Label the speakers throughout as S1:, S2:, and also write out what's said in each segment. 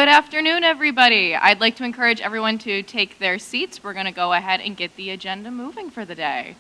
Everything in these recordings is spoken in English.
S1: Good afternoon, everybody. I'd like to encourage everyone to take their seats. We're going to go ahead and get the agenda moving for the day.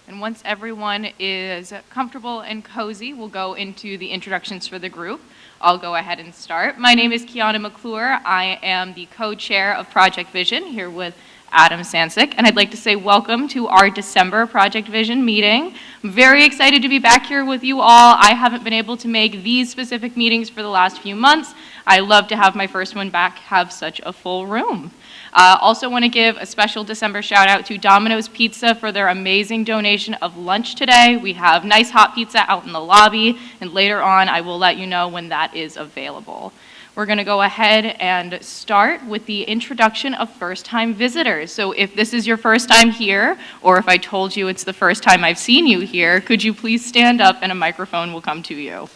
S1: And once everyone is comfortable and cozy, we'll go into the introductions for the group. I'll go ahead and start. My name is Kiana McClure. I am the co-chair of Project Vision here with Adam Sansick, and I'd like to say welcome to our December Project Vision meeting. I'm very excited to be back here with you all. I haven't been able to make these specific meetings for the last few months. I love to have my first one back have such a full room. Also want to give a special December shout out to Domino's Pizza for their amazing donation of lunch today. We have nice hot pizza out in the lobby, and later on I will let you know when that is available. We're going to go ahead and start with the introduction of first-time visitors. So if this is your first time here, or if I told you it's the first time I've seen you here, could you please stand up and a microphone will come to you?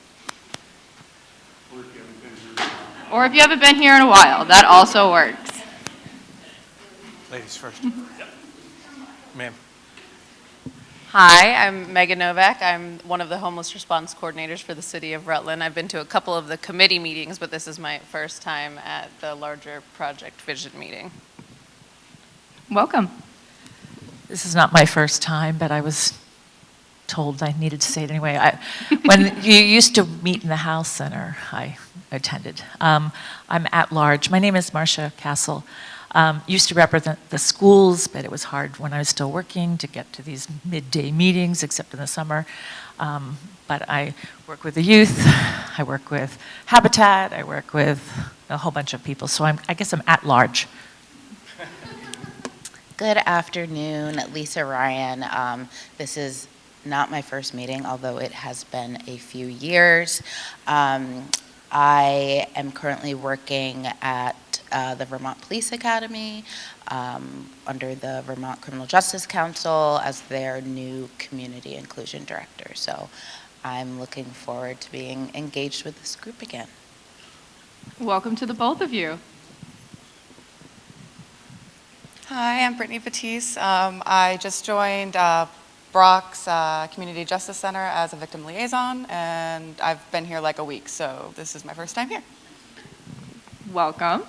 S1: Or if you haven't been here in a while, that also works.
S2: Ladies first. Ma'am.
S3: Hi, I'm Megan Novak. I'm one of the homeless response coordinators for the city of Rutland. I've been to a couple of the committee meetings, but this is my first time at the larger Project Vision meeting.
S1: Welcome.
S4: This is not my first time, but I was told I needed to say it anyway. When you used to meet in the House Center, I attended. I'm at large. My name is Marcia Castle. Used to represent the schools, but it was hard when I was still working to get to these midday meetings, except in the summer. But I work with the youth, I work with Habitat, I work with a whole bunch of people, so I guess I'm at large.
S5: Good afternoon, Lisa Ryan. This is not my first meeting, although it has been a few years. I am currently working at the Vermont Police Academy under the Vermont Criminal Justice Council as their new community inclusion director. So I'm looking forward to being engaged with this group again.
S1: Welcome to the both of you.
S6: Hi, I'm Brittany Batiste. I just joined Brock's Community Justice Center as a victim liaison, and I've been here like a week, so this is my first time here.
S1: Welcome.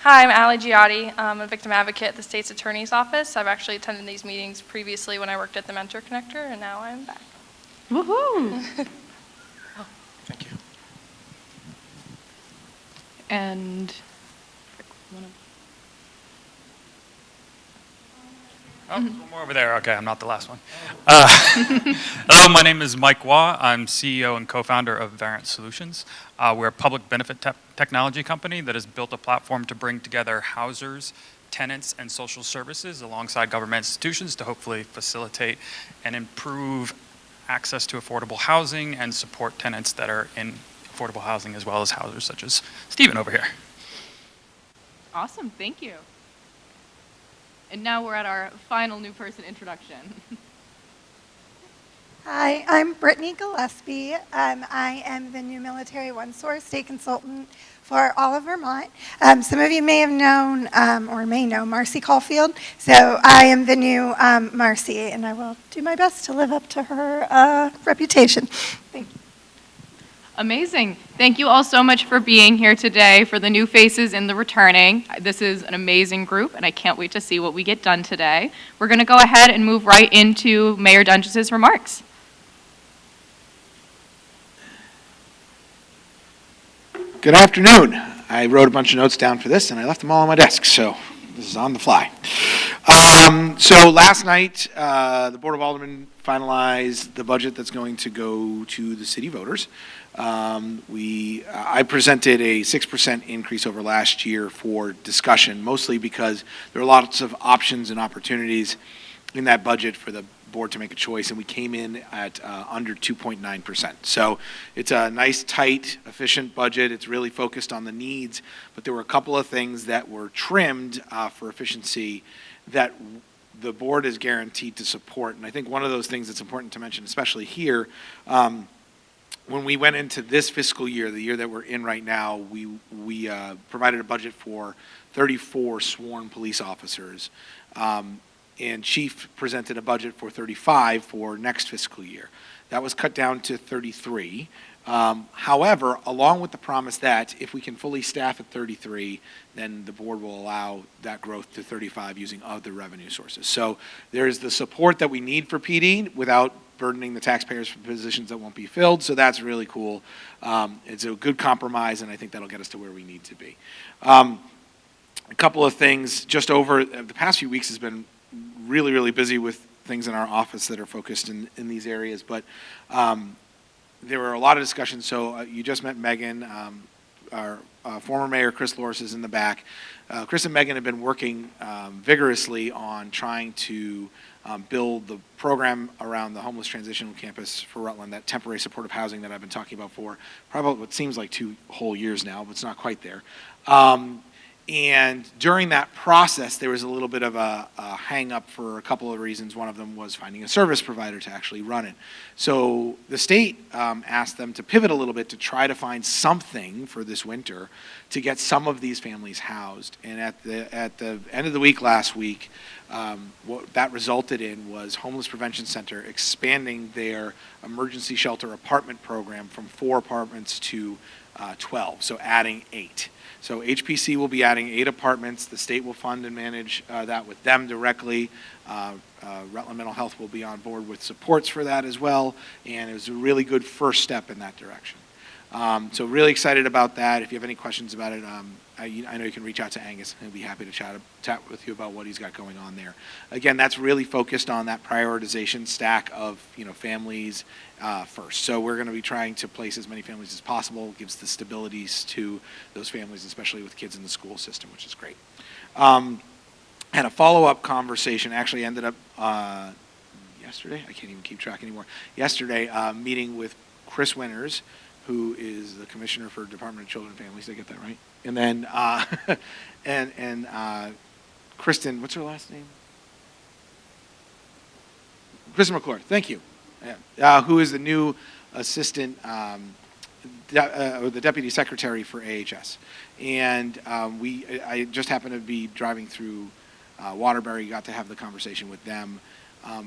S7: Hi, I'm Allie Giotti. I'm a victim advocate at the State's Attorney's Office. I've actually attended these meetings previously when I worked at the Mentor Connector, and now I'm back.
S1: Woohoo!
S2: Thank you.
S1: And
S8: Oh, there's one more over there. Okay, I'm not the last one. Hello, my name is Mike Waugh. I'm CEO and co-founder of Variant Solutions. We're a public benefit technology company that has built a platform to bring together housers, tenants, and social services alongside government institutions to hopefully facilitate and improve access to affordable housing and support tenants that are in affordable housing as well as housers such as Stephen over here.
S1: awesome, thank you. And now we're at our final new person introduction.
S9: Hi, I'm Brittany Gillespie. I am the new Military OneSource state consultant for all of Vermont. Some of you may have known or may know Marcy Caulfield. So I am the new Marcy, and I will do my best to live up to her reputation. Thank you.
S1: Amazing. Thank you all so much for being here today, for the new faces and the returning. This is an amazing group, and I can't wait to see what we get done today. We're going to go ahead and move right into Mayor Dungis's remarks.
S10: Good afternoon. I wrote a bunch of notes down for this, and I left them all on my desk, so this is on the fly. So last night, the Board of Aldermen finalized the budget that's going to go to the city voters. I presented a 6% increase over last year for discussion, mostly because there are lots of options and opportunities in that budget for the board to make a choice, and we came in at under 2.9%. So it's a nice, tight, efficient budget. It's really focused on the needs, but there were a couple of things that were trimmed for efficiency that the board is guaranteed to support. And I think one of those things that's important to mention, especially here, when we went into this fiscal year, the year that we're in right now, we provided a budget for 34 sworn police officers. and Chief presented a budget for 35 for next fiscal year. That was cut down to 33. However, along with the promise that if we can fully staff at 33, then the board will allow that growth to 35 using other revenue sources. So there's the support that we need for PD without burdening the taxpayers for positions that won't be filled. So that's really cool. It's a good compromise, and I think that'll get us to where we need to be. A couple of things just over the past few weeks has been really, really busy with things in our office that are focused in these areas. But there were a lot of discussions. So you just met Megan. Our former mayor, Chris Loris, is in the back. Chris and Megan have been working vigorously on trying to build the program around the homeless transitional campus for Rutland, that temporary supportive housing that I've been talking about for probably what seems like 2 whole years now, but it's not quite there. And during that process, there was a little bit of a hang up for a couple of reasons. One of them was finding a service provider to actually run it. So the state asked them to pivot a little bit to try to find something for this winter to get some of these families housed. And at the end of the week last week, what that resulted in was Homeless Prevention Center expanding their emergency shelter apartment program from 4 apartments to 12, so adding 8. So HPC will be adding 8 apartments. The state will fund and manage that with them directly. Rutland Mental Health will be on board with supports for that as well, and it was a really good first step in that direction. So really excited about that. If you have any questions about it, I know you can reach out to Angus, and he'll be happy to chat with you about what he's got going on there. Again, that's really focused on that prioritization stack of families first. So we're going to be trying to place as many families as possible. Gives the stabilities to those families, especially with kids in the school system, which is great. Had a follow-up conversation. Actually ended up yesterday. I can't even keep track anymore. Yesterday, meeting with Chris Winters, who is the Commissioner for Department of Children and Families. Did I get that right? And then Kristen, what's her last name? Kristen McClure. Thank you. Who is the new assistant, or the deputy secretary for AHS. And I just happened to be driving through Waterbury, got to have the conversation with them.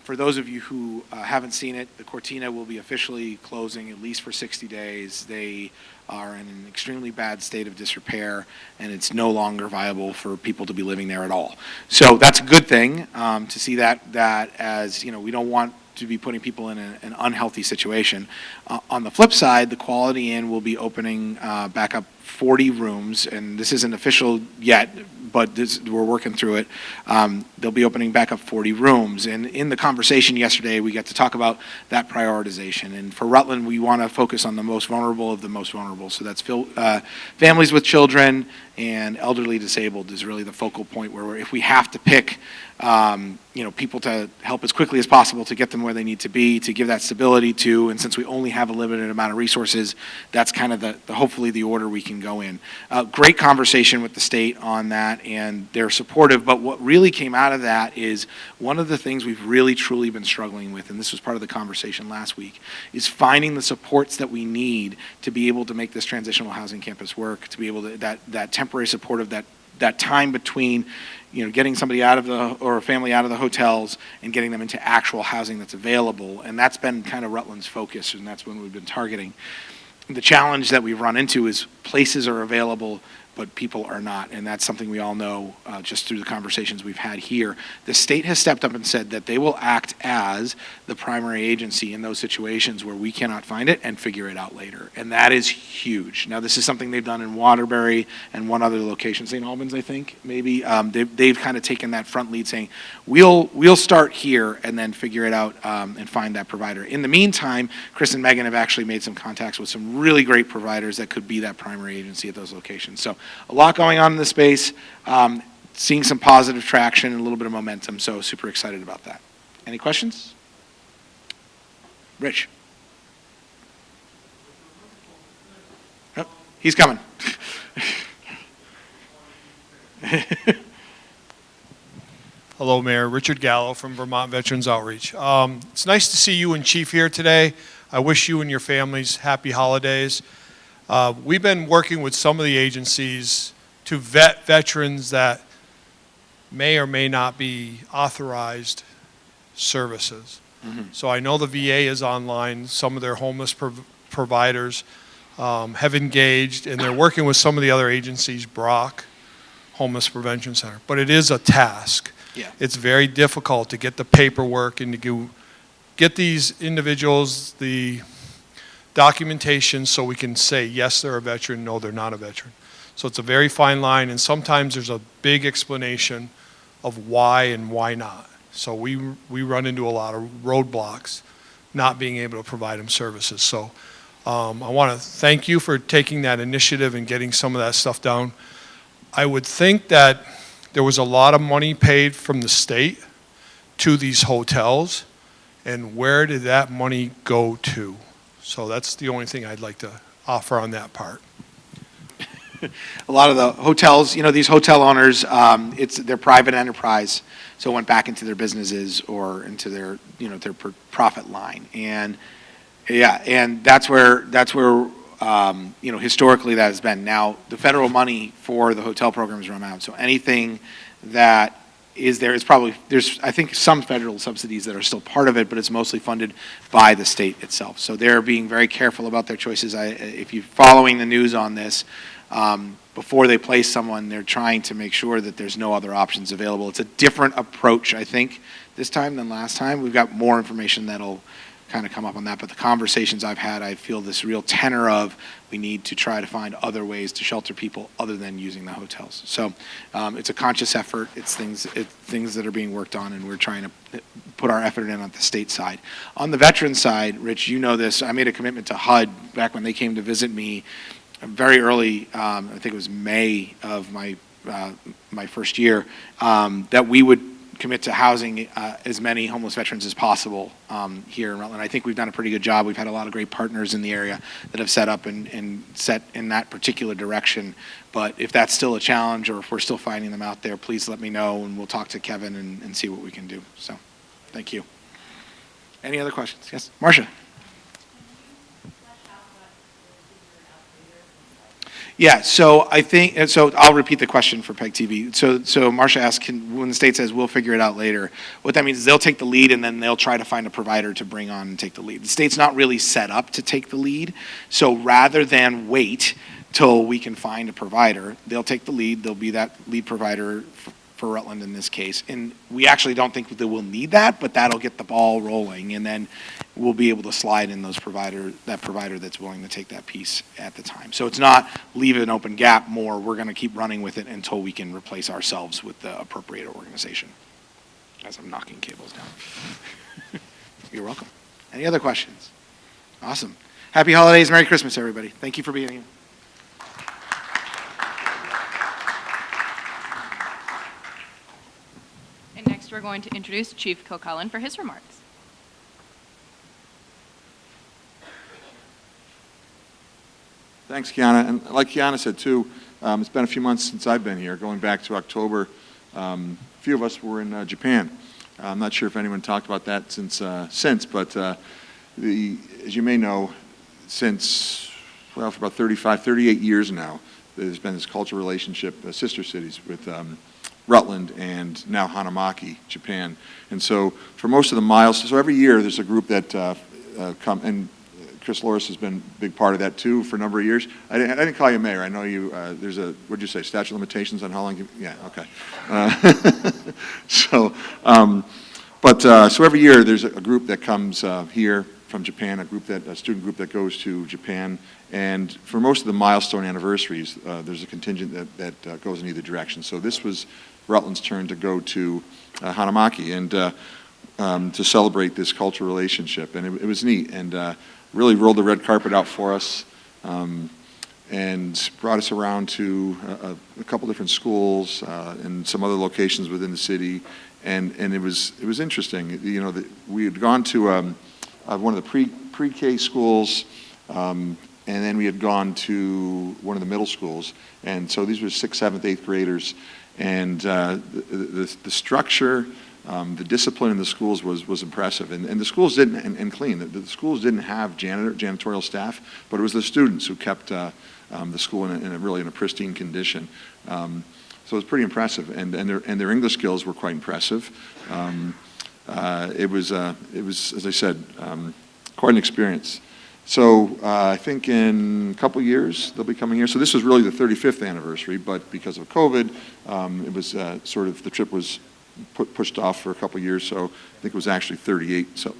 S10: For those of you who haven't seen it, the Cortina will be officially closing at least for 60 days. They are in an extremely bad state of disrepair, and it's no longer viable for people to be living there at all. So that's a good thing to see that as, we don't want to be putting people in an unhealthy situation. On the flip side, the Quality Inn will be opening back up 40 rooms, and this isn't official yet, but we're working through it. They'll be opening back up 40 rooms. And in the conversation yesterday, we got to talk about that prioritization. And for Rutland, we want to focus on the most vulnerable of the most vulnerable. So that's families with children and elderly disabled is really the focal point where if we have to pick people to help as quickly as possible to get them where they need to be, to give that stability to, and since we only have a limited amount of resources, that's kind of the hopefully the order we can go in. Great conversation with the state on that, and they're supportive, but what really came out of that is one of the things we've really truly been struggling with, and this was part of the conversation last week, is finding the supports that we need to be able to make this transitional housing campus work, to be able to, that temporary support of that time between getting somebody out of or a family out of the hotels and getting them into actual housing that's available. And that's been kind of Rutland's focus, and that's when we've been targeting. The challenge that we've run into is places are available, but people are not. And that's something we all know just through the conversations we've had here. The state has stepped up and said that they will act as the primary agency in those situations where we cannot find it and figure it out later. And that is huge. Now, this is something they've done in Waterbury and one other location, St. Albans, I think, maybe. They've kind of taken that front lead saying, we'll start here and then figure it out and find that provider. In the meantime, Chris and Megan have actually made some contacts with some really great providers that could be that primary agency at those locations. So a lot going on in the space, seeing some positive traction and a little bit of momentum, so super excited about that. Any questions? Rich? Oh, he's coming.
S11: Hello, Mayor. Richard Gallo from Vermont Veterans Outreach. It's nice to see you and Chief here today. I wish you and your families happy holidays. We've been working with some of the agencies to vet veterans that may or may not be authorized services. So I know the VA is online, some of their homeless providers have engaged, and they're working with some of the other agencies, Brock, Homeless Prevention Center. But it is a task.
S10: Yeah.
S11: It's very difficult to get the paperwork and to get these individuals the documentation so we can say, yes, they're a veteran, no, they're not a veteran. So it's a very fine line, and sometimes there's a big explanation of why and why not. So we run into a lot of roadblocks not being able to provide them services. So I want to thank you for taking that initiative and getting some of that stuff down. I would think that there was a lot of money paid from the state to these hotels, and where did that money go to? So that's the only thing I'd like to offer on that part.
S10: A lot of the hotels, these hotel owners, they're private enterprise, so it went back into their businesses or into their, their profit line. And yeah, and that's where historically that has been. Now, the federal money for the hotel programs run out, so anything that is there is probably, there's, I think, some federal subsidies that are still part of it, but it's mostly funded by the state itself. So they're being very careful about their choices. If you're following the news on this, before they place someone, they're trying to make sure that there's no other options available. It's a different approach, I think, this time than last time. We've got more information that'll kind of come up on that, but the conversations I've had, I feel this real tenor of we need to try to find other ways to shelter people other than using the hotels. So it's a conscious effort. It's things that are being worked on, and we're trying to put our effort in on the state side. On the veteran side, Rich, you know this, I made a commitment to HUD back when they came to visit me very early, I think it was May of my first year, that we would commit to housing as many homeless veterans as possible here in Rutland. I think we've done a pretty good job. We've had a lot of great partners in the area that have set up and set in that particular direction. But if that's still a challenge, or if we're still finding them out there, please let me know, and we'll talk to Kevin and see what we can do. So, thank you. Any other questions? Yes, Marcia. Yeah, so I think, so I'll repeat the question for PEG TV. So Marcia asked, when the state says we'll figure it out later, what that means is they'll take the lead and then they'll try to find a provider to bring on and take the lead. The state's not really set up to take the lead, so rather than wait till we can find a provider, they'll take the lead, they'll be that lead provider for Rutland in this case. And we actually don't think that we'll need that, but that'll get the ball rolling, and then we'll be able to slide in that provider that's willing to take that piece at the time. So it's not leave an open gap more, we're gonna keep running with it until we can replace ourselves with the appropriate organization. As I'm knocking cables down. You're welcome. Any other questions? Awesome. Happy holidays, Merry Christmas, everybody. Thank you for being here.
S1: And next, we're going to introduce Chief Kilcullen for his remarks.
S12: Thanks, Kiana. And like Kiana said, too, it's been a few months since I've been here, going back to October. A few of us were in Japan. I'm not sure if anyone talked about that since, but as you may know, since, well, for about 38 years now, there's been this cultural relationship, sister cities with Rutland and now Hanamaki, Japan. And so for most of the miles, so every year there's a group that come, and Chris Loris has been a big part of that too for a number of years. I didn't call you mayor. I know you, there's a, what'd you say, statute of limitations on how long you, yeah, okay. So every year there's a group that comes here from Japan, a student group that goes to Japan. And for most of the milestone anniversaries, there's a contingent that goes in either direction. So this was Rutland's turn to go to Hanamaki and to celebrate this cultural relationship. And it was neat, and really rolled the red carpet out for us, and brought us around to a couple different schools and some other locations within the city. And it was interesting. You know, we had gone to one of the pre-K schools, and then we had gone to one of the middle schools. And so these were 6th, 7th, 8th graders. And the structure, the discipline in the schools was impressive. And the schools didn't, and clean, the schools didn't have janitorial staff, but it was the students who kept the school really in a pristine condition. So it's pretty impressive, and their English skills were quite impressive. It was, as I said, quite an experience. So I think in a couple years, they'll be coming here. So this was really the 35th anniversary, but because of COVID, it was the trip was pushed off for a couple years, so I think it was actually 38. So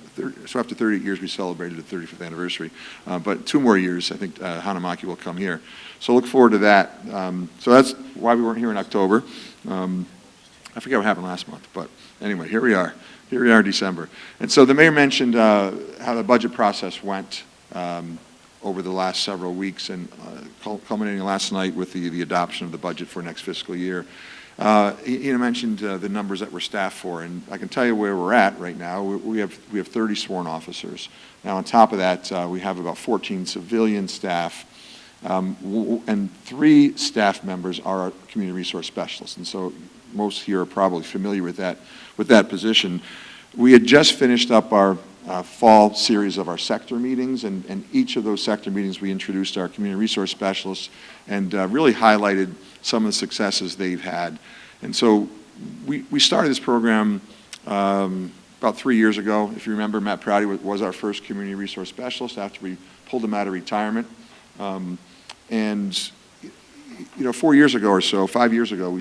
S12: after 38 years, we celebrated the 35th anniversary. But 2 more years, I think Hanamaki will come here. So look forward to that. So that's why we weren't here in October. I forget what happened last month, but anyway, here we are. Here we are in December. And so the mayor mentioned how the budget process went over the last several weeks, and culminating last night with the adoption of the budget for next fiscal year. He mentioned the numbers that we're staffed for, and I can tell you where we're at right now. We have 30 sworn officers. Now, on top of that, we have about 14 civilian staff, and 3 staff members are our community resource specialists, and so most here are probably familiar with that position. We had just finished up our fall series of our sector meetings, and each of those sector meetings we introduced our community resource specialists and really highlighted some of the successes they've had. And so we started this program about 3 years ago. If you remember, Matt Prouty was our first community resource specialist after we pulled him out of retirement. And 4 years ago or so, 5 years ago,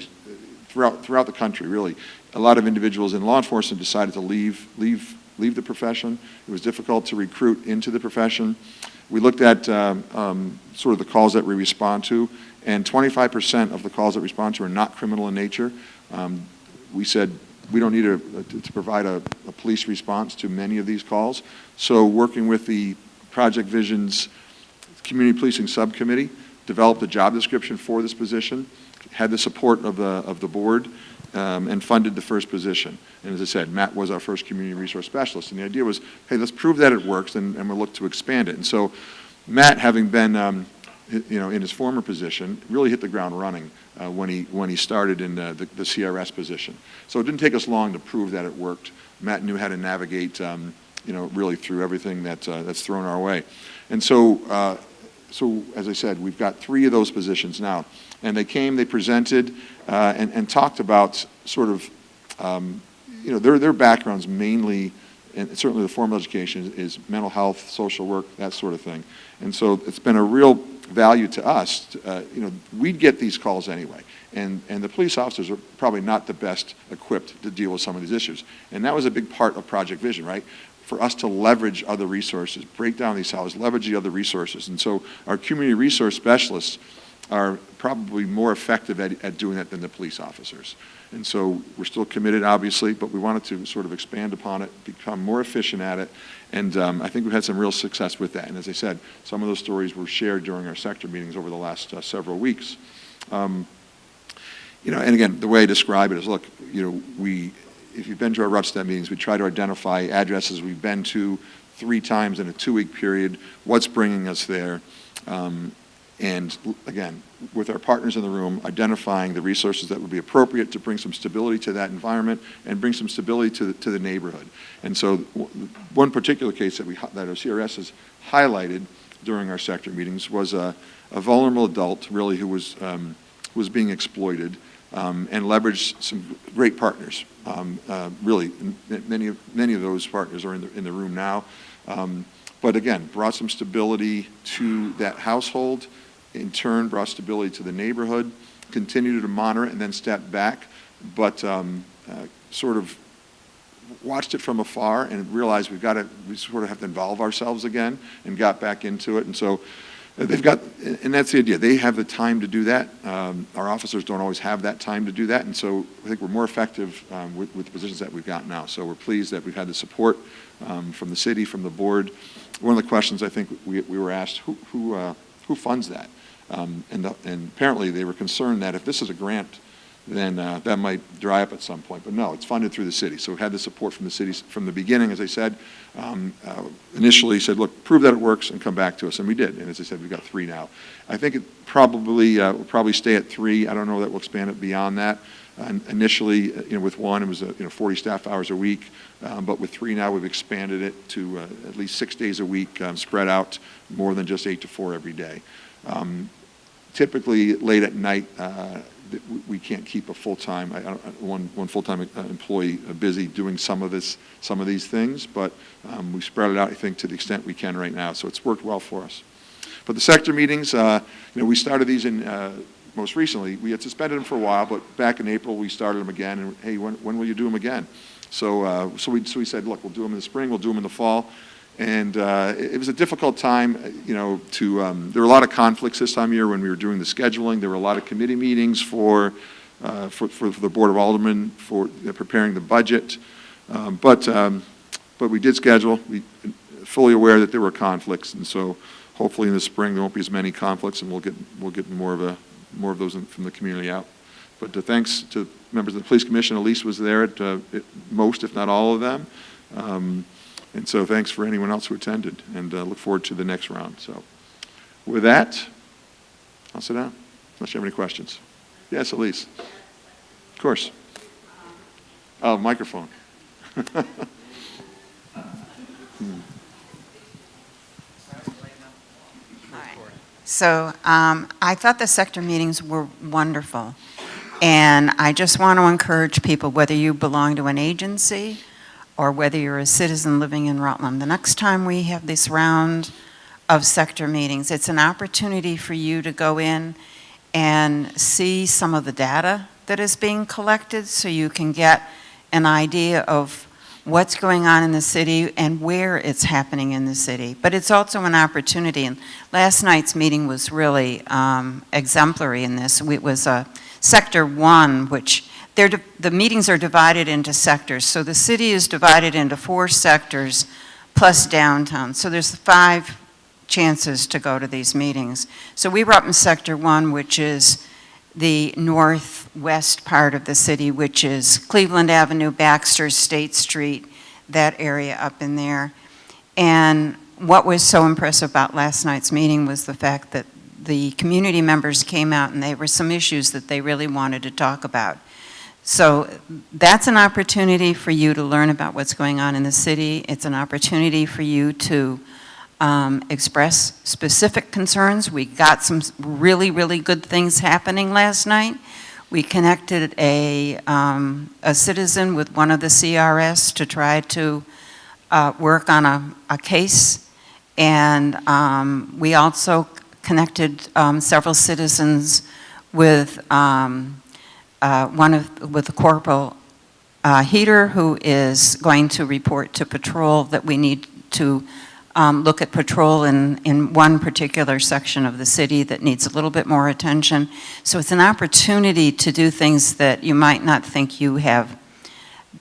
S12: throughout the country, really, a lot of individuals in law enforcement decided to leave the profession. It was difficult to recruit into the profession. We looked at sort of the calls that we respond to, and 25% of the calls that we respond to are not criminal in nature. We said we don't need to provide a police response to many of these calls. So working with the Project Vision's Community Policing Subcommittee, developed a job description for this position, had the support of the board, and funded the first position. And as I said, Matt was our first community resource specialist. And the idea was, hey, let's prove that it works, and we'll look to expand it. And so Matt, having been in his former position, really hit the ground running when he started in the CRS position. So it didn't take us long to prove that it worked. Matt knew how to navigate, really through everything that's thrown our way. And so, as I said, we've got 3 of those positions now. And they presented, and talked about sort of, their backgrounds mainly, and certainly the formal education is mental health, social work, that sort of thing. And so it's been a real value to us. We'd get these calls anyway. And the police officers are probably not the best equipped to deal with some of these issues. And that was a big part of Project Vision, right? For us to leverage other resources, break down these silos, leverage the other resources. And so our community resource specialists are probably more effective at doing that than the police officers. And so we're still committed, obviously, but we wanted to sort of expand upon it, become more efficient at it, and I think we've had some real success with that. And as I said, some of those stories were shared during our sector meetings over the last several weeks. And again, the way I describe it is, look, if you've been to our RUPSTEP meetings, we try to identify addresses we've been to 3 times in a 2-week period, what's bringing us there, and again, with our partners in the room, identifying the resources that would be appropriate to bring some stability to that environment and bring some stability to the neighborhood. And so one particular case that our CRS has highlighted during our sector meetings was a vulnerable adult, really, who was being exploited, and leveraged some great partners. Really, many of those partners are in the room now. But again, brought some stability to that household, in turn brought stability to the neighborhood, continued to monitor it and then stepped back, but sort of watched it from afar and realized we sort of have to involve ourselves again, and got back into it. And so and that's the idea. They have the time to do that. Our officers don't always have that time to do that, and so I think we're more effective with the positions that we've got now. So we're pleased that we've had the support from the city, from the board. One of the questions I think we were asked, who funds that? And apparently they were concerned that if this is a grant, then that might dry up at some point. But no, it's funded through the city. So we've had the support from the city from the beginning, as I said. Initially said, look, prove that it works and come back to us. And we did. And as I said, we've got 3 now. I think it probably will probably stay at 3. I don't know that we'll expand it beyond that. Initially, with 1, it was 40 staff hours a week. But with 3 now, we've expanded it to at least 6 days a week, spread out more than just 8 to 4 every day. Typically late at night, we can't keep a full-time, one full-time employee busy doing some of these things, but we spread it out, I think, to the extent we can right now, so it's worked well for us. But the sector meetings, we started these most recently. We had suspended them for a while, but back in April, we started them again, and hey, when will you do them again? So we said, look, we'll do them in the spring, we'll do them in the fall. And it was a difficult time, there were a lot of conflicts this time of year when we were doing the scheduling. There were a lot of committee meetings for the Board of Aldermen for preparing the budget. But we did schedule. We fully aware that there were conflicts, and so hopefully in the spring there won't be as many conflicts, and we'll get more of those from the community out. But thanks to members of the Police Commission. Elise was there at most, if not all of them. And so thanks for anyone else who attended, and look forward to the next round. So with that, I'll sit down, unless you have any questions. Yes, Elise. Of course. Oh, microphone.
S13: So I thought the sector meetings were wonderful. And I just want to encourage people, whether you belong to an agency or whether you're a citizen living in Rutland, the next time we have this round of sector meetings, it's an opportunity for you to go in and see some of the data that is being collected so you can get an idea of what's going on in the city and where it's happening in the city. But it's also an opportunity, and last night's meeting was really exemplary in this. It was Sector 1, which the meetings are divided into sectors. So the city is divided into 4 sectors plus downtown. So there's 5 chances to go to these meetings. So we were up in Sector 1, which is the northwest part of the city, which is Cleveland Avenue, Baxter, State Street, that area up in there. And what was so impressive about last night's meeting was the fact that the community members came out and there were some issues that they really wanted to talk about. So that's an opportunity for you to learn about what's going on in the city. It's an opportunity for you to express specific concerns. We got some really, really good things happening last night. We connected a citizen with one of the CRS to try to work on a case. And we also connected several citizens with with Corporal Heater, who is going to report to patrol that we need to look at patrol in one particular section of the city that needs a little bit more attention. So it's an opportunity to do things that you might not think you have.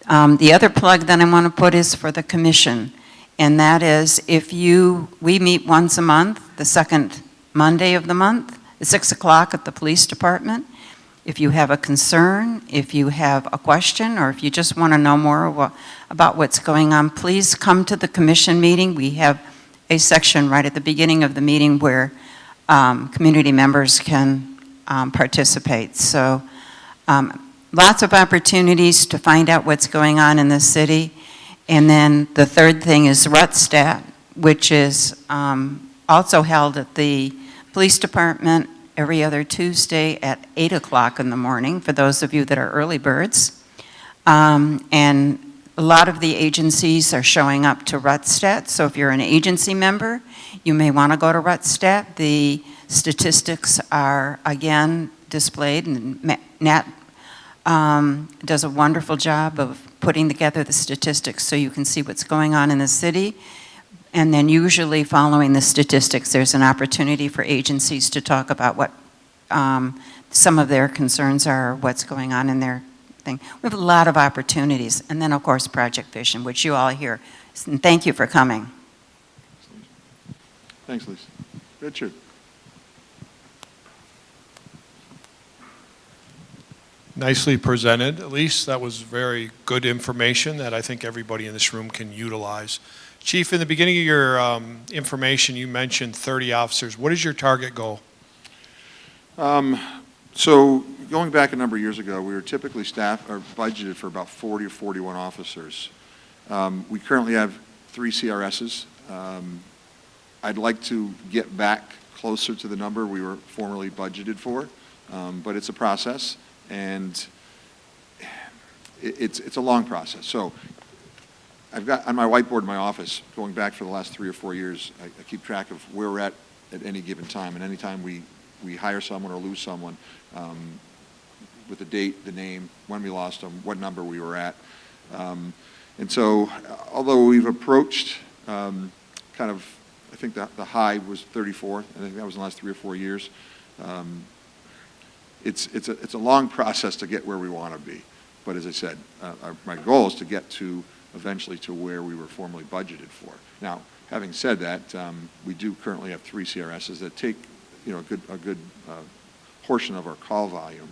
S13: The other plug that I want to put is for the commission, and that is we meet once a month, the second Monday of the month, at 6 o'clock at the police department. If you have a concern, if you have a question, or if you just want to know more about what's going on, please come to the commission meeting. We have a section right at the beginning of the meeting where community members can participate. So lots of opportunities to find out what's going on in the city. And then the third thing is RUTSTAT, which is also held at the police department every other Tuesday at 8 o'clock in the morning, for those of you that are early birds. And a lot of the agencies are showing up to RUTSTAT, so if you're an agency member, you may want to go to RUTSTAT. The statistics are, again, displayed, and Nat does a wonderful job of putting together the statistics so you can see what's going on in the city. And then usually following the statistics, there's an opportunity for agencies to talk about what some of their concerns are, what's going on in their thing. We have a lot of opportunities. And then, of course, Project Vision, which you all hear. And thank you for coming.
S12: Thanks, Lisa. Richard.
S11: Nicely presented, Elise. That was very good information that I think everybody in this room can utilize. Chief, in the beginning of your information, you mentioned 30 officers. What is your target goal?
S12: So going back a number of years ago, we were typically budgeted for about 40 or 41 officers. We currently have 3 CRSs. I'd like to get back closer to the number we were formerly budgeted for. But it's a process, and it's a long process. So I've got on my whiteboard in my office, going back for the last 3 or 4 years, I keep track of where we're at any given time. And any time we hire someone or lose someone, with the date, the name, when we lost them, what number we were at. And so, although we've approached kind of, I think the high was 34. I think that was in the last 3 or 4 years. It's a long process to get where we want to be. But as I said, my goal is to get to eventually to where we were formerly budgeted for. Now, having said that, we do currently have 3 CRSs that take, a good portion of our call volume.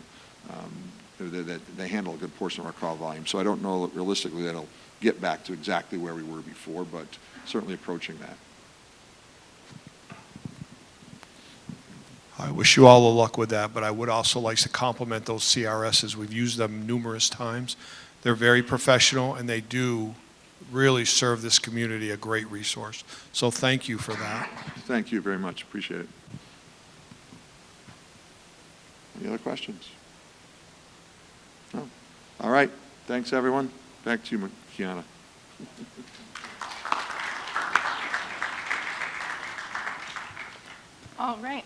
S12: They handle a good portion of our call volume. So I don't know realistically that it'll get back to exactly where we were before, but certainly approaching that.
S11: I wish you all the luck with that, but I would also like to compliment those CRSs. We've used them numerous times. They're very professional, and they do really serve this community a great resource. So thank you for that.
S12: Thank you very much. Appreciate it. Any other questions? No? All right. Thanks, everyone. Back to you, Kiana.
S1: All right.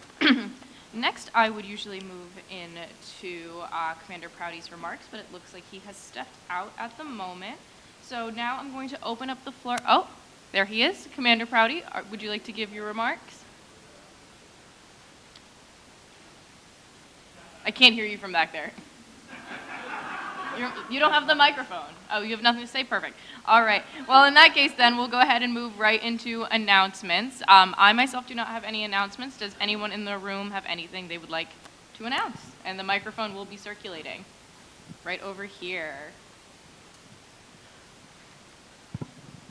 S1: Next, I would usually move into Commander Prouty's remarks, but it looks like he has stepped out at the moment. So now I'm going to open up the floor. Oh, there he is. Commander Prouty, would you like to give your remarks? I can't hear you from back there. You don't have the microphone. Oh, you have nothing to say? Perfect. All right. Well, in that case, then, we'll go ahead and move right into announcements. I myself do not have any announcements. Does anyone in the room have anything they would like to announce? And the microphone will be circulating right over here.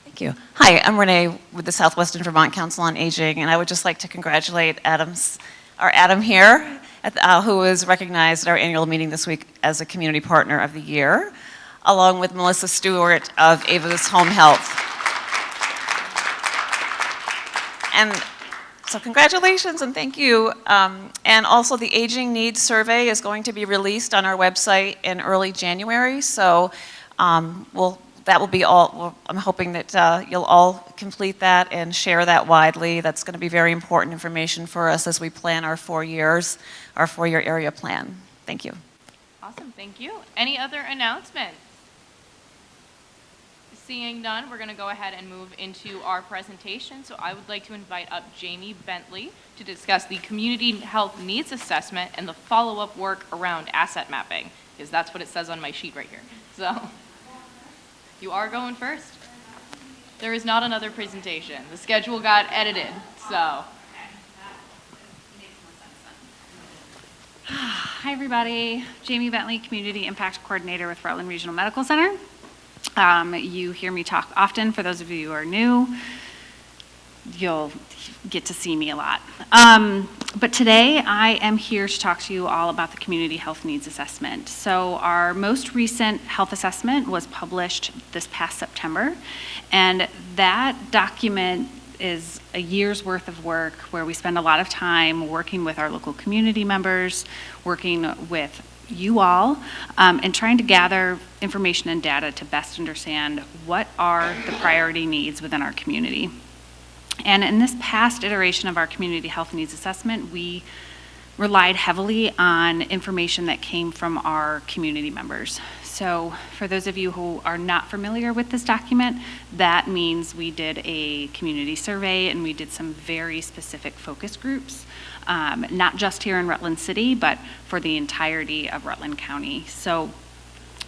S14: Thank you. Hi, I'm Renee with the Southwestern Vermont Council on Aging, and I would just like to congratulate Adam here, who was recognized at our annual meeting this week as a Community Partner of the Year, along with Melissa Stewart of Ava's Home Health. And so congratulations and thank you. And also the Aging Needs Survey is going to be released on our website in early January, so that will be all. I'm hoping that you'll all complete that and share that widely. That's going to be very important information for us as we plan our 4 years, our 4-year area plan. Thank you.
S1: Awesome, thank you. Any other announcements? Seeing none, we're going to go ahead and move into our presentation. So I would like to invite up Jamie Bentley to discuss the Community Health Needs Assessment and the follow-up work around asset mapping, because that's what it says on my sheet right here. So you are going first. There is not another presentation. The schedule got edited, so.
S15: Hi, everybody. Jamie Bentley, Community Impact Coordinator with Rutland Regional Medical Center. You hear me talk often. For those of you who are new, you'll get to see me a lot. But today, I am here to talk to you all about the Community Health Needs Assessment. So our most recent health assessment was published this past September, and that document is a year's worth of work where we spend a lot of time working with our local community members, working with you all, and trying to gather information and data to best understand what are the priority needs within our community. And in this past iteration of our Community Health Needs Assessment, we relied heavily on information that came from our community members. So for those of you who are not familiar with this document, that means we did a community survey and we did some very specific focus groups, not just here in Rutland City, but for the entirety of Rutland County. So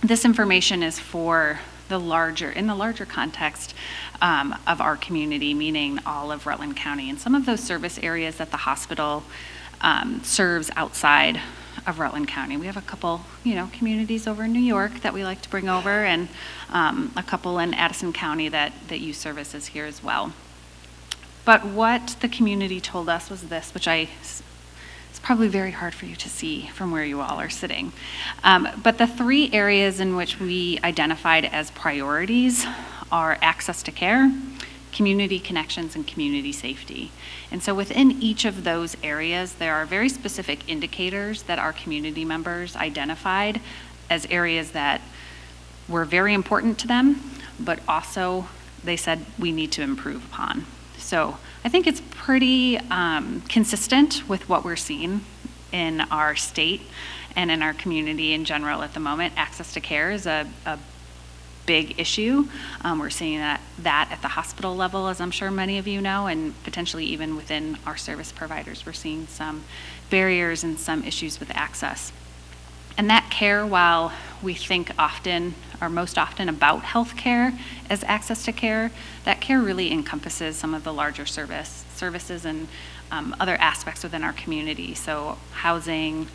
S15: this information is for in the larger context of our community, meaning all of Rutland County and some of those service areas that the hospital serves outside of Rutland County. We have a couple, communities over in New York that we like to bring over, and a couple in Addison County that use services here as well. But what the community told us was this, which it's probably very hard for you to see from where you all are sitting. But the 3 areas in which we identified as priorities are access to care, community connections, and community safety. And so within each of those areas, there are very specific indicators that our community members identified as areas that were very important to them, but also they said we need to improve upon. So I think it's pretty consistent with what we're seeing in our state and in our community in general at the moment. Access to care is a big issue. We're seeing that at the hospital level, as I'm sure many of you know, and potentially even within our service providers, we're seeing some barriers and some issues with access. And that care, while we think often, or most often, about healthcare as access to care, that care really encompasses some of the larger services and other aspects within our community. So housing,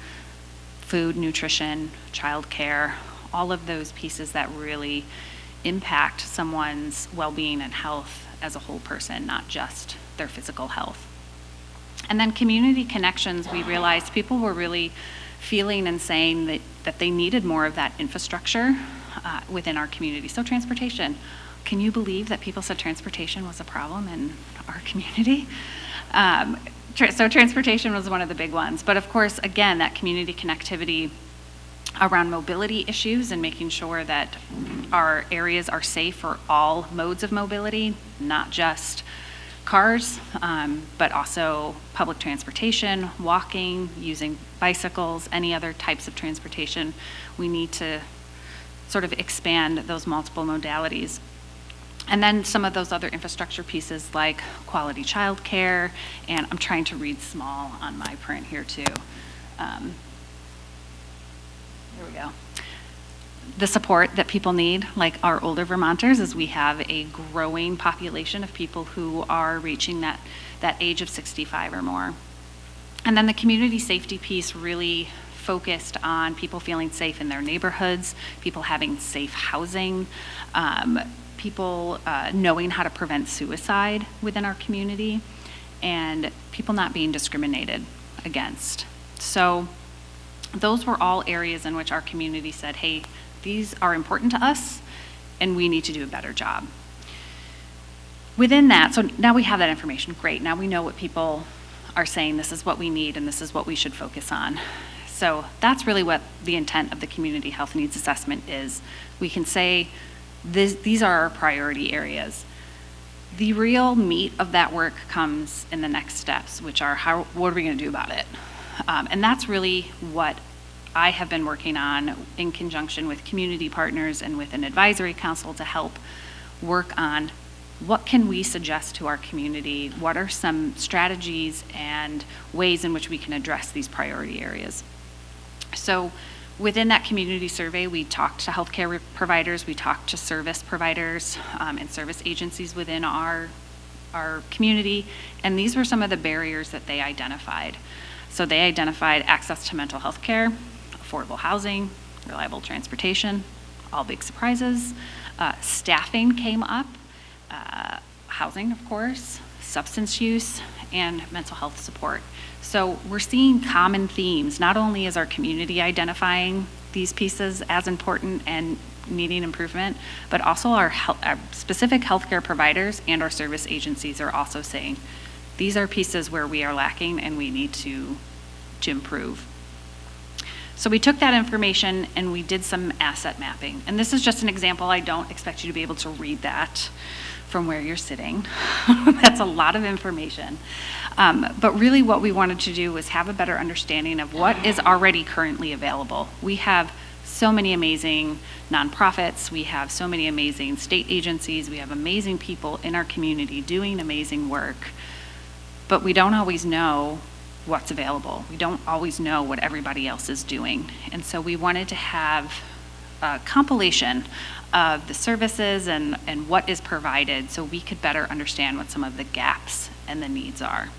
S15: food, nutrition, childcare, all of those pieces that really impact someone's well-being and health as a whole person, not just their physical health. And then community connections, we realized people were really feeling and saying that they needed more of that infrastructure within our community. So transportation, can you believe that people said transportation was a problem in our community? So transportation was one of the big ones. But of course, again, that community connectivity around mobility issues and making sure that our areas are safe for all modes of mobility, not just cars, but also public transportation, walking, using bicycles, any other types of transportation. We need to sort of expand those multiple modalities. And then some of those other infrastructure pieces like quality childcare, and I'm trying to read small on my print here too. Here we go. The support that people need, like our older Vermonters, as we have a growing population of people who are reaching that age of 65 or more. And then the community safety piece really focused on people feeling safe in their neighborhoods, people having safe housing, people knowing how to prevent suicide within our community, and people not being discriminated against. So those were all areas in which our community said, hey, these are important to us, and we need to do a better job. Within that, so now we have that information, great. Now we know what people are saying, this is what we need, and this is what we should focus on. So that's really what the intent of the community health needs assessment is. We can say, these are our priority areas. The real meat of that work comes in the next steps, which are what are we gonna do about it? And that's really what I have been working on in conjunction with community partners and with an advisory council to help work on what can we suggest to our community? What are some strategies and ways in which we can address these priority areas? So within that community survey, we talked to healthcare providers, we talked to service providers and service agencies within our community, and these were some of the barriers that they identified. So they identified access to mental health care, affordable housing, reliable transportation, all big surprises. Staffing came up, housing, of course, substance use, and mental health support. So we're seeing common themes. Not only is our community identifying these pieces as important and needing improvement, but also our specific healthcare providers and our service agencies are also saying, these are pieces where we are lacking and we need to improve. So we took that information and we did some asset mapping. And this is just an example. I don't expect you to be able to read that from where you're sitting. That's a lot of information. But really what we wanted to do was have a better understanding of what is already currently available. We have so many amazing nonprofits, we have so many amazing state agencies, we have amazing people in our community doing amazing work, but we don't always know what's available. We don't always know what everybody else is doing. And so we wanted to have a compilation of the services and what is provided so we could better understand what some of the gaps and the needs are.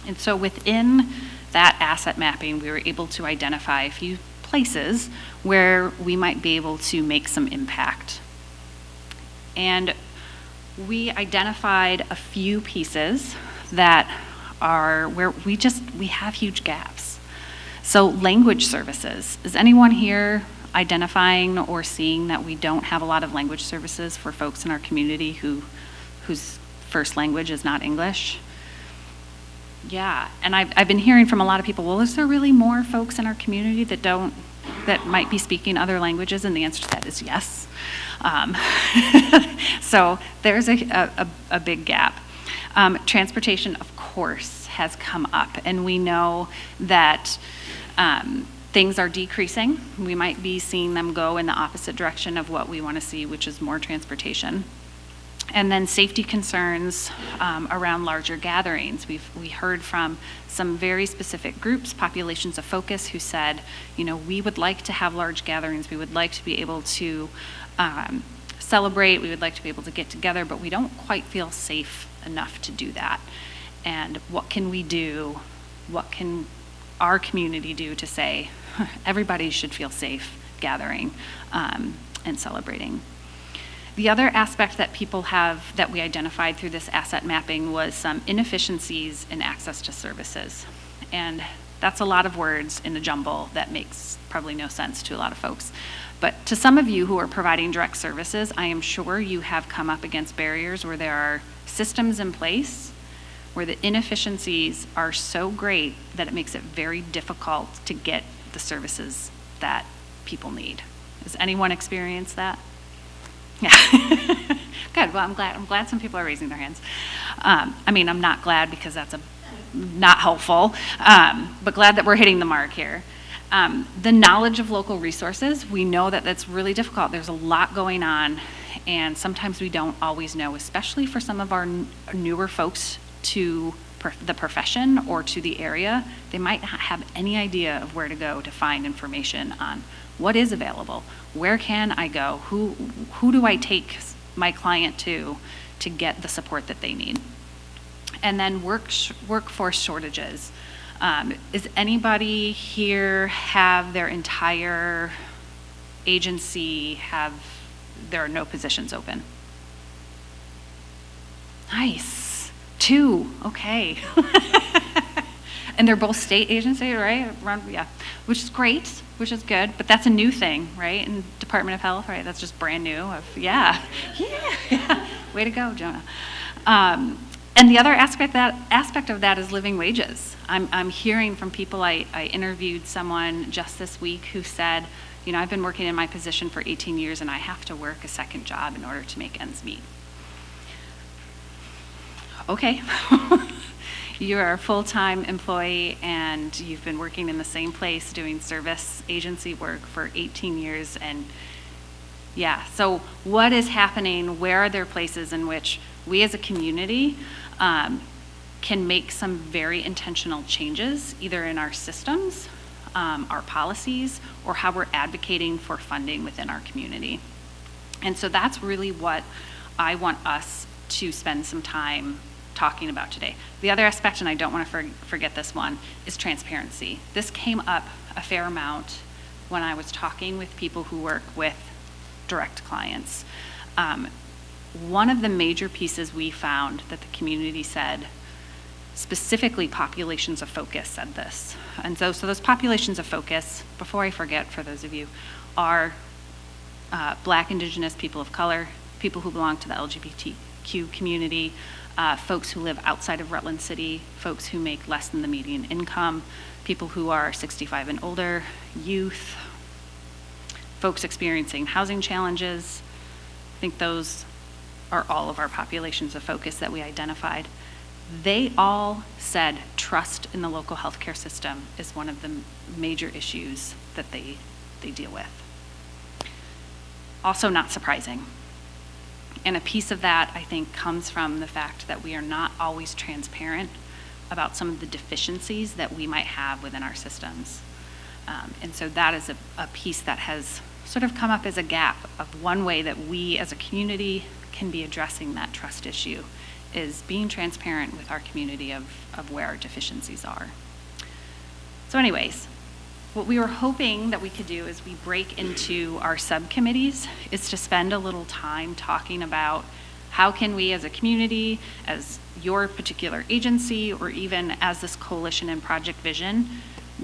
S15: And so within that asset mapping, we were able to identify a few places where we might be able to make some impact. And we identified a few pieces that are where we have huge gaps. So language services. Is anyone here identifying or seeing that we don't have a lot of language services for folks in our community whose first language is not English. Yeah, and I've been hearing from a lot of people, well, is there really more folks in our community that might be speaking other languages? And the answer to that is yes. So there's a big gap. Transportation, of course, has come up, and we know that things are decreasing. We might be seeing them go in the opposite direction of what we want to see, which is more transportation. And then safety concerns around larger gatherings. We heard from some very specific groups, populations of focus, who said, you know, we would like to have large gatherings. We would like to be able to celebrate. We would like to be able to get together, but we don't quite feel safe enough to do that. And what can we do? What can our community do to say everybody should feel safe gathering and celebrating? The other aspect that that we identified through this asset mapping was some inefficiencies in access to services. And that's a lot of words in a jumble that makes probably no sense to a lot of folks. But to some of you who are providing direct services, I am sure you have come up against barriers where there are systems in place where the inefficiencies are so great that it makes it very difficult to get the services that people need. Has anyone experienced that? Yeah. Good. Well, I'm glad some people are raising their hands. I mean, I'm not glad because that's not helpful, but glad that we're hitting the mark here. The knowledge of local resources, we know that that's really difficult. There's a lot going on, and sometimes we don't always know, especially for some of our newer folks to the profession or to the area. They might not have any idea of where to go to find information on what is available. Where can I go? Who do I take my client to get the support that they need? And then workforce shortages. Is anybody here have their entire agency there are no positions open? Nice. 2, okay. And they're both state agency, right? Yeah, which is great, which is good, but that's a new thing, right? In Department of Health, right? That's just brand new. Yeah. Way to go, Jonah. And the other aspect of that is living wages. I'm hearing from people. I interviewed someone just this week who said, you know, I've been working in my position for 18 years and I have to work a second job in order to make ends meet. Okay. You're a full-time employee and you've been working in the same place doing service agency work for 18 years, and yeah, so what is happening? Where are there places in which we as a community can make some very intentional changes, either in our systems, our policies, or how we're advocating for funding within our community? And so that's really what I want us to spend some time talking about today. The other aspect, and I don't want to forget this one, is transparency. This came up a fair amount when I was talking with people who work with direct clients. One of the major pieces we found that the community said, specifically populations of focus said this. And so those populations of focus, before I forget, for those of you, are Black, Indigenous, people of color, people who belong to the LGBTQ community, folks who live outside of Rutland City, folks who make less than the median income, people who are 65 and older, youth, folks experiencing housing challenges. I think those are all of our populations of focus that we identified. They all said trust in the local healthcare system is one of the major issues that they deal with. Also not surprising. And a piece of that, I think, comes from the fact that we are not always transparent about some of the deficiencies that we might have within our systems. And so that is a piece that has sort of come up as a gap of one way that we as a community can be addressing that trust issue, is being transparent with our community of where our deficiencies are. So anyways, what we were hoping that we could do as we break into our subcommittees is to spend a little time talking about how can we as a community, as your particular agency, or even as this coalition and Project Vision,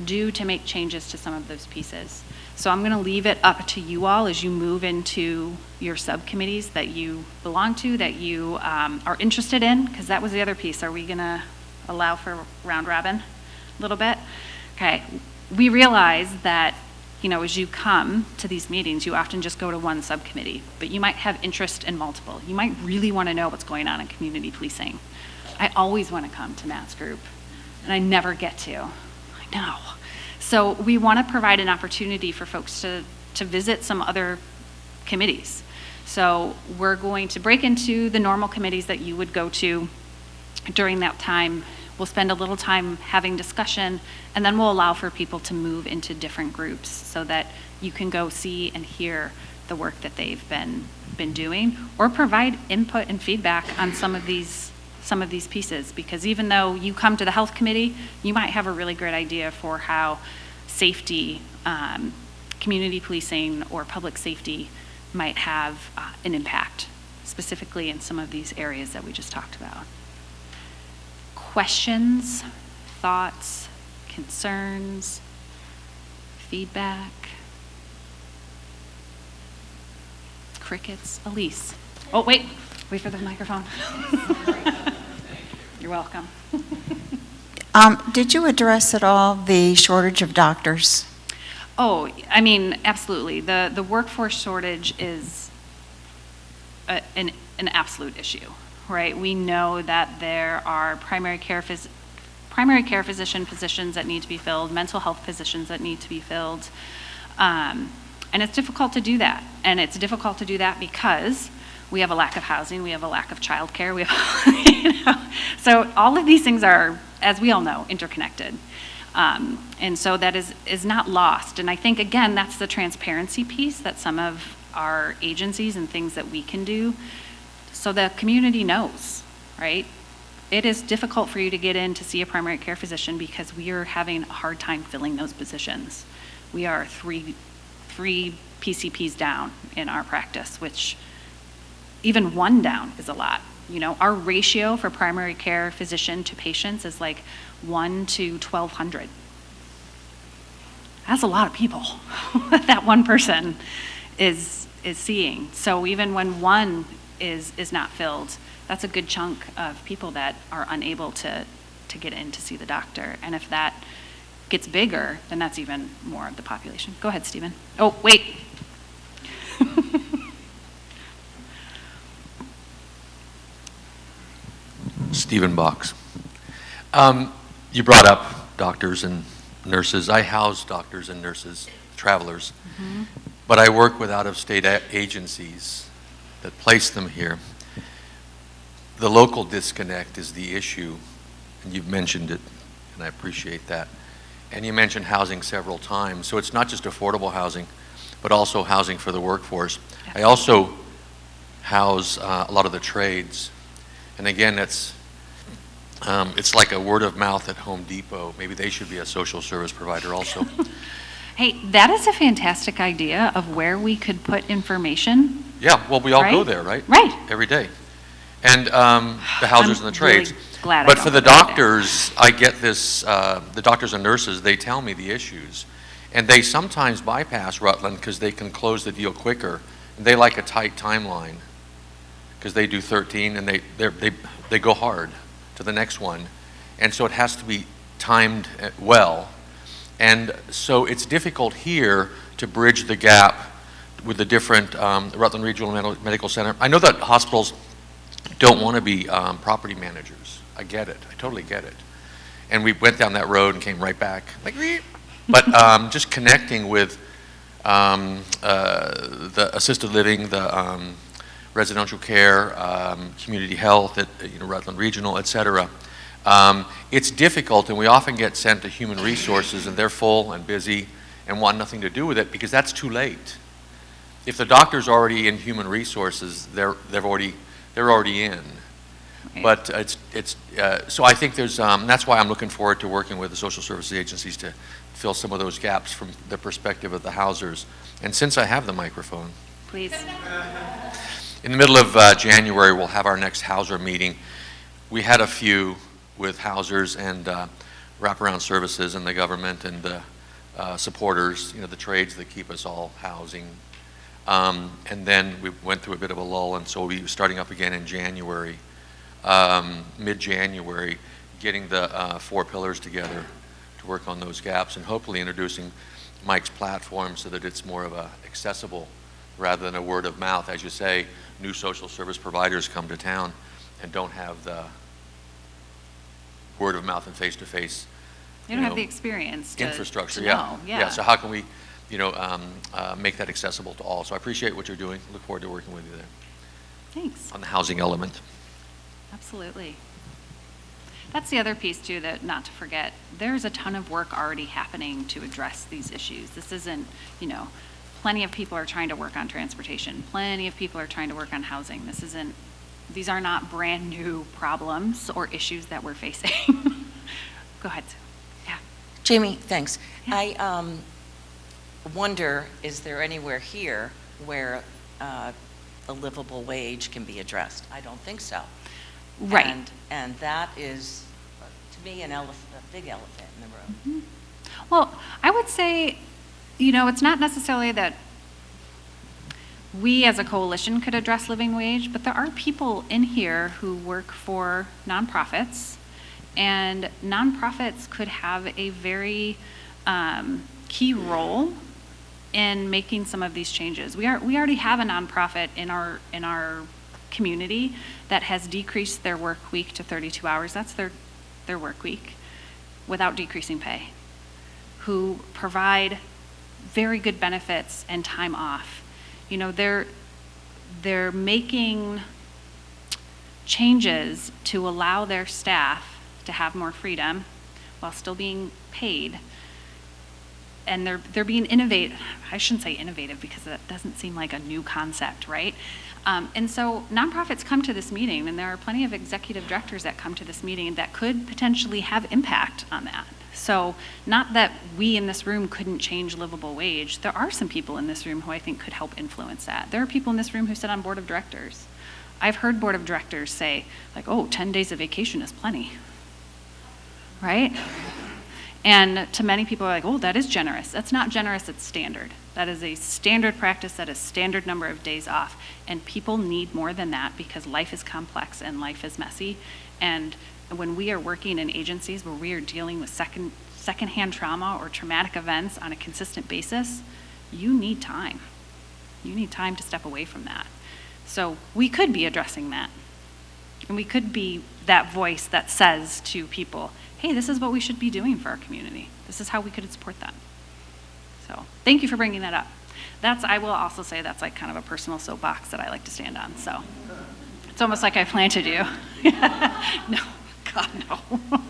S15: do to make changes to some of those pieces. So I'm going to leave it up to you all as you move into your subcommittees that you belong to, that you are interested in, because that was the other piece. Are we going to allow for round robin a little bit? Okay. We realize that, you know, as you come to these meetings, you often just go to one subcommittee, but you might have interest in multiple. You might really want to know what's going on in community policing. I always want to come to Matt's group, and I never get to. I know. So we want to provide an opportunity for folks to visit some other committees. So we're going to break into the normal committees that you would go to during that time. We'll spend a little time having discussion, and then we'll allow for people to move into different groups so that you can go see and hear the work that they've been doing, or provide input and feedback on some of these pieces. Because even though you come to the health committee, you might have a really great idea for how safety, community policing, or public safety might have an impact, specifically in some of these areas that we just talked about. Questions, thoughts, concerns, feedback? Crickets. Elise. Oh, wait for the microphone. You're welcome.
S13: Did you address at all the shortage of doctors?
S15: Oh, I mean, absolutely. The workforce shortage is an absolute issue, right? We know that there are primary care physician positions that need to be filled, mental health positions that need to be filled, and it's difficult to do that. And it's difficult to do that because we have a lack of housing, we have a lack of childcare, we have, so all of these things are, as we all know, interconnected. And so that is not lost. And I think, again, that's the transparency piece that some of our agencies and things that we can do, so the community knows, right? It is difficult for you to get in to see a primary care physician because we are having a hard time filling those positions. We are three PCPs down in our practice, which even one down is a lot. You know, our ratio for primary care physician to patients is like 1 to 1,200. That's a lot of people that one person is seeing. So even when one is not filled, that's a good chunk of people that are unable to get in to see the doctor. And if that gets bigger, then that's even more of the population. Go ahead, Stephen. Oh, wait.
S16: Stephen Box. You brought up doctors and nurses. I house doctors and nurses, travelers, but I work with out-of-state agencies that place them here. The local disconnect is the issue, and you've mentioned it, and I appreciate that. And you mentioned housing several times, so it's not just affordable housing, but also housing for the workforce. I also house a lot of the trades, and again, it's like a word of mouth at Home Depot. Maybe they should be a social service provider also.
S15: Hey, that is a fantastic idea of where we could put information.
S16: Yeah, well, we all go
S15: Right?
S16: there, right?
S15: Right.
S16: Every day. And the housers and the trades.
S15: Really glad I
S16: But
S15: don't
S16: for the
S15: go there.
S16: doctors, I get this, the doctors and nurses, they tell me the issues. And they sometimes bypass Rutland because they can close the deal quicker. And they like a tight timeline because they do 13 and they go hard to the next one. And so it has to be timed well. And so it's difficult here to bridge the gap with the different Rutland Regional Medical Center. I know that hospitals don't want to be property managers. I get it. I totally get it. And we went down that road and came right back. Like, but just connecting with the assisted living, the residential care, community health at Rutland Regional, et cetera. It's difficult, and we often get sent to human resources, and they're full and busy and want nothing to do with it because that's too late. If the doctor's already in human resources, they're already in. But so I think there's that's why I'm looking forward to working with the social services agencies to fill some of those gaps from the perspective of the housers. And since I have the microphone,
S15: Please.
S16: in the middle of January, we'll have our next houser meeting. We had a few with housers and wraparound services and the government and the supporters, the trades that keep us all housing. And then we went through a bit of a lull, and so we starting up again in January, mid-January, getting the 4 pillars together to work on those gaps, and hopefully introducing Mike's platform so that it's more of a accessible rather than a word of mouth. As you say, new social service providers come to town and don't have the word of mouth and face-to-face
S15: They don't have the experience to
S16: infrastructure.
S15: to
S16: Yeah.
S15: know. Yeah.
S16: So how can we, make that accessible to all? So I appreciate what you're doing. Look forward to working with you there
S15: Thanks.
S16: on the housing element.
S15: Absolutely. That's the other piece too, that not to forget, there's a ton of work already happening to address these issues. This isn't, plenty of people are trying to work on transportation. Plenty of people are trying to work on housing. These are not brand new problems or issues that we're facing. Go ahead. Yeah.
S17: Jamie, thanks. I wonder, is there anywhere here where a livable wage can be addressed? I don't think so.
S15: Right.
S17: And that is, to me, a big elephant in the room.
S15: Mm-hmm. Well, I would say, it's not necessarily that we as a coalition could address living wage, but there are people in here who work for nonprofits, and nonprofits could have a very key role in making some of these changes. We already have a nonprofit in our community that has decreased their work week to 32 hours. That's their work week without decreasing pay, who provide very good benefits and time off. They're making changes to allow their staff to have more freedom while still being paid. And they're being innovative. I shouldn't say innovative because that doesn't seem like a new concept, right? And so nonprofits come to this meeting, and there are plenty of executive directors that come to this meeting that could potentially have impact on that. So not that we in this room couldn't change livable wage. There are some people in this room who I think could help influence that. There are people in this room who sit on board of directors. I've heard board of directors say, 10 days of vacation is plenty, right? And to many people are like, oh, that is generous. That's not generous, it's standard. That is a standard practice, that is standard number of days off. And people need more than that because life is complex and life is messy. And when we are working in agencies where we are dealing with secondhand trauma or traumatic events on a consistent basis, you need time. You need time to step away from that. So we could be addressing that. And we could be that voice that says to people, hey, this is what we should be doing for our community. This is how we could support them. So thank you for bringing that up. I will also say that's like kind of a personal soapbox that I like to stand on. So it's almost like I planted you. No, God, no.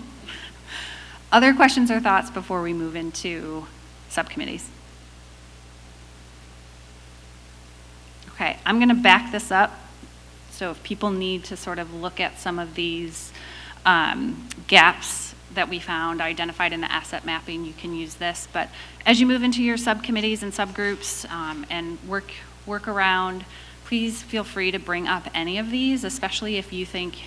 S15: Other questions or thoughts before we move into subcommittees? Okay, I'm going to back this up. So if people need to sort of look at some of these gaps that we found identified in the asset mapping, you can use this. But as you move into your subcommittees and subgroups and work around, please feel free to bring up any of these, especially if you think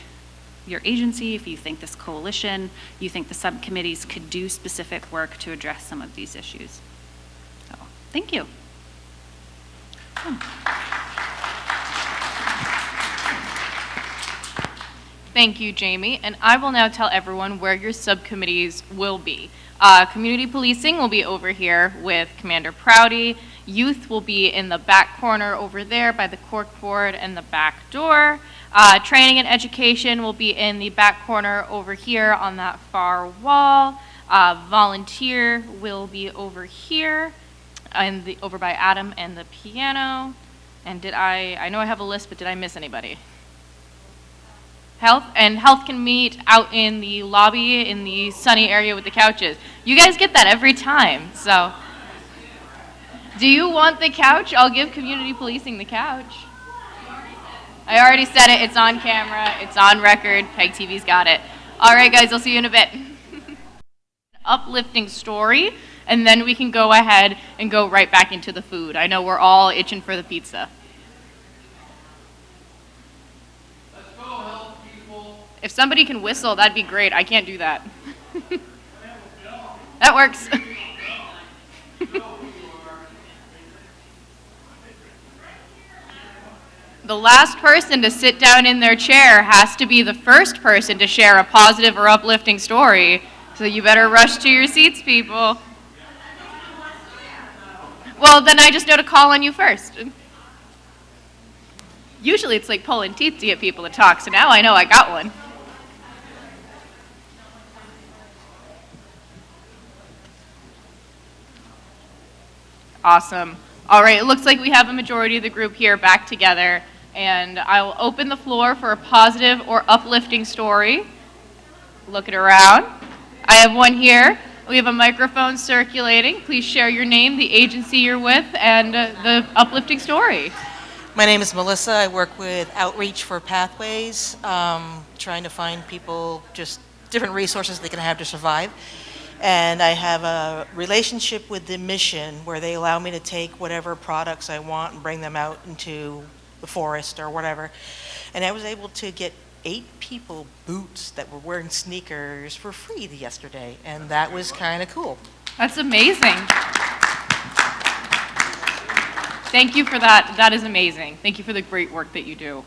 S15: your agency, if you think this coalition, you think the subcommittees could do specific work to address some of these issues. So, thank you.
S1: Thank you, Jamie. And I will now tell everyone where your subcommittees will be. Community policing will be over here with Commander Prouty. Youth will be in the back corner over there by the cork board and the back door. Training and education will be in the back corner over here on that far wall. Volunteer will be over here and over by Adam and the piano. And I know I have a list, but did I miss anybody? Health can meet out in the lobby in the sunny area with the couches. You guys get that every time, so. Do you want the couch? I'll give community policing the couch. I already said it, it's on camera, it's on record, PEG TV's got it. All right, guys, I'll see you in a bit. Uplifting story, and then we can go ahead and go right back into the food. I know we're all itching for the pizza. If somebody can whistle, that'd be great. I can't do that. That works. The last person to sit down in their chair has to be the first person to share a positive or uplifting story. So you better rush to your seats, people. Well, then I just know to call on you first. Usually it's like pulling teeth to get people to talk, so now I know I got one. Awesome. All right, it looks like we have a majority of the group here back together, and I will open the floor for a positive or uplifting story. Look it around. I have one here. We have a microphone circulating. Please share your name, the agency you're with, and the uplifting story.
S18: My name is Melissa. I work with Outreach for Pathways, trying to find people just different resources they can have to survive. And I have a relationship with the mission where they allow me to take whatever products I want and bring them out into the forest or whatever. And I was able to get 8 people boots that were wearing sneakers for free yesterday, and that was kind of cool.
S1: That's amazing. Thank you for that. That is amazing. Thank you for the great work that you do.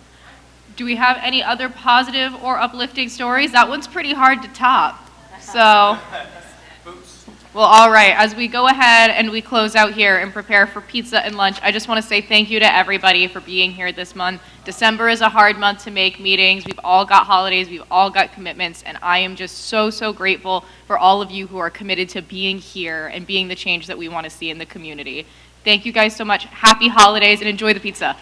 S1: Do we have any other positive or uplifting stories? That one's pretty hard to top. So, well, all right. As we go ahead and we close out here and prepare for pizza and lunch, I just want to say thank you to everybody for being here this month. December is a hard month to make meetings. We've all got holidays. We've all got commitments. And I am just so, so grateful for all of you who are committed to being here and being the change that we want to see in the community. Thank you guys so much. Happy holidays and enjoy the pizza.